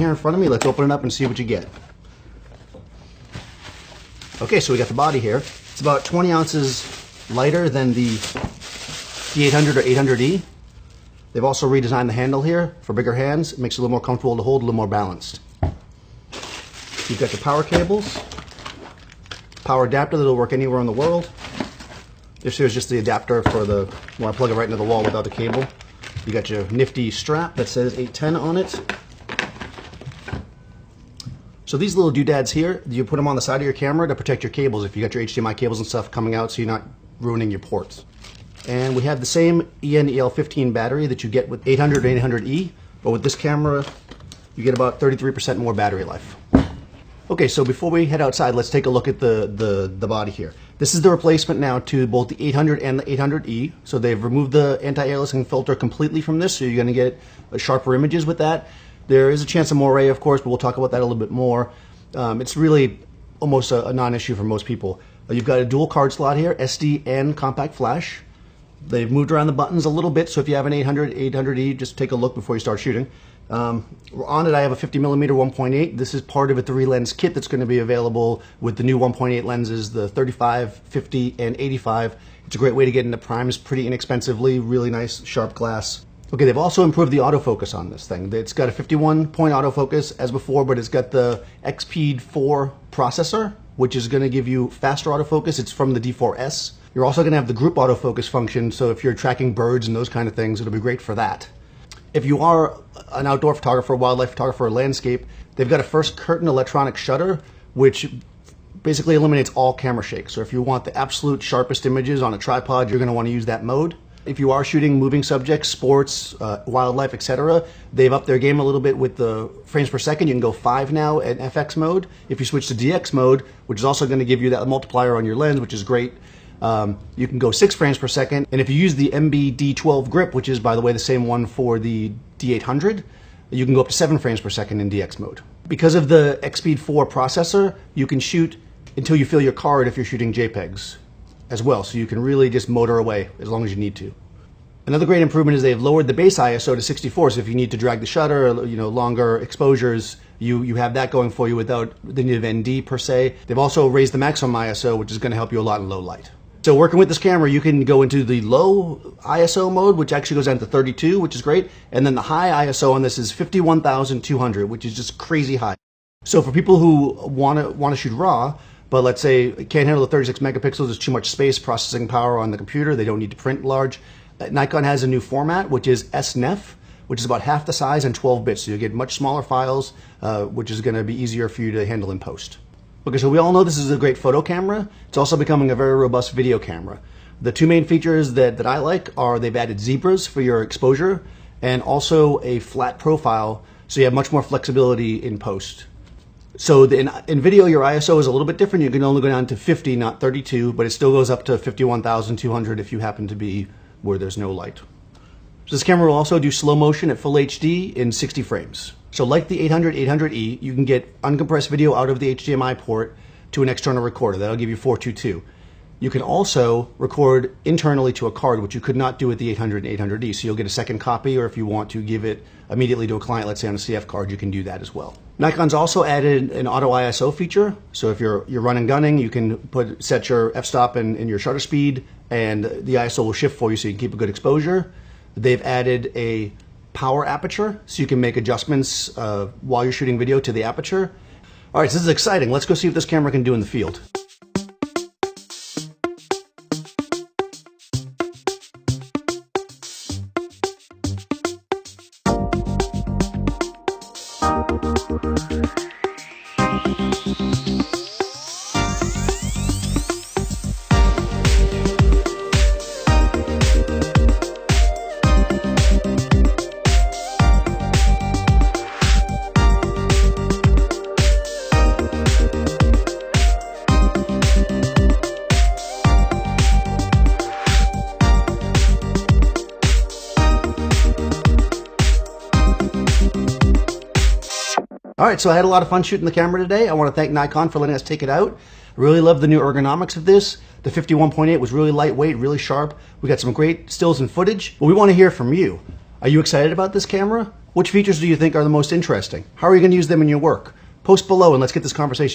Here in front of me, let's open it up and see what you get. Okay, so we got the body here. It's about 20 ounces lighter than the D800 or 800E. They've also redesigned the handle here for bigger hands. It makes it a little more comfortable to hold, a little more balanced. You've got your power cables, power adapter that'll work anywhere in the world. This here's just the adapter for the, you want to plug it right into the wall without the cable. You got your nifty strap that says 810 on it. So these little doodads here, you put them on the side of your camera to protect your cables if you got your HDMI cables and stuff coming out, so you're not ruining your ports. And we have the same EN-EL15 battery that you get with 800 and 800E, but with this camera, you get about 33% more battery life. Okay, so before we head outside, let's take a look at the body here. This is the replacement now to both the 800 and the 800E. So they've removed the anti-aliasing filter completely from this, so you're going to get sharper images with that. There is a chance of moire, of course, but we'll talk about that a little bit more. It's really almost a non-issue for most people. You've got a dual card slot here, SD and compact flash. They've moved around the buttons a little bit, so if you have an 800, 800E, just take a look before you start shooting. On it, I have a 50mm 1.8. This is part of a 3-lens kit that's going to be available with the new 1.8 lenses, the 35, 50, and 85. It's a great way to get into primes pretty inexpensively, really nice, sharp glass. Okay, they've also improved the autofocus on this thing. It's got a 51-point autofocus as before, but it's got the XP4 processor, which is going to give you faster autofocus. It's from the D4S. You're also going to have the group autofocus function, so if you're tracking birds and those kind of things, it'll be great for that. If you are an outdoor photographer, wildlife photographer, or landscape, they've got a first curtain electronic shutter, which basically eliminates all camera shake. So if you want the absolute sharpest images on a tripod, you're going to want to use that mode. If you are shooting moving subjects, sports, wildlife, etc., they've upped their game a little bit with the frames per second. You can go 5 now at FX mode. If you switch to DX mode, which is also going to give you that multiplier on your lens, which is great, you can go 6 frames per second. And if you use the D810 grip, which is, by the way, the same one for the D800, you can go up to 7 frames per second in DX mode. Because of the XP4 processor, you can shoot until you fill your card if you're shooting JPEGs as well, so you can really just motor away as long as you need to. Another great improvement is they've lowered the base ISO to 64, so if you need to drag the shutter, or, longer exposures, you have that going for you without the need of ND per se. They've also raised the maximum ISO, which is going to help you a lot in low light. So working with this camera, you can go into the low ISO mode, which actually goes down to 32, which is great, and then the high ISO on this is 51,200, which is just crazy high. So for people who want to shoot RAW, but let's say can't handle the 36 megapixels, there's too much space processing power on the computer, they don't need to print large. Nikon has a new format, which is SNEF, which is about half the size and 12 bits, so you get much smaller files, which is going to be easier for you to handle in post. Okay, so we all know this is a great photo camera. It's also becoming a very robust video camera. The two main features that I like are they've added zebras for your exposure and also a flat profile, so you have much more flexibility in post. So in video, your ISO is a little bit different. You can only go down to 50, not 32, but it still goes up to 51,200 if you happen to be where there's no light. So this camera will also do slow motion at full HD in 60 frames. So like the 800, 800E, you can get uncompressed video out of the HDMI port to an external recorder. That'll give you 422. You can also record internally to a card, which you could not do with the 800 and 800E. So you'll get a second copy, or if you want to give it immediately to a client, let's say on a CF card, you can do that as well. Nikon's also added an auto ISO feature. So if you're running gunning, you can set your f-stop and your shutter speed, and the ISO will shift for you so you can keep a good exposure. They've added a power aperture, so you can make adjustments while you're shooting video to the aperture. All right, so this is exciting. Let's go see what this camera can do in the field. All right, so I had a lot of fun shooting the camera today. I want to thank Nikon for letting us take it out. I really love the new ergonomics of this. The 51.8 was really lightweight, really sharp. We got some great stills and footage. But we want to hear from you. Are you excited about this camera? Which features do you think are the most interesting? How are you going to use them in your work? Post below and let's get this conversation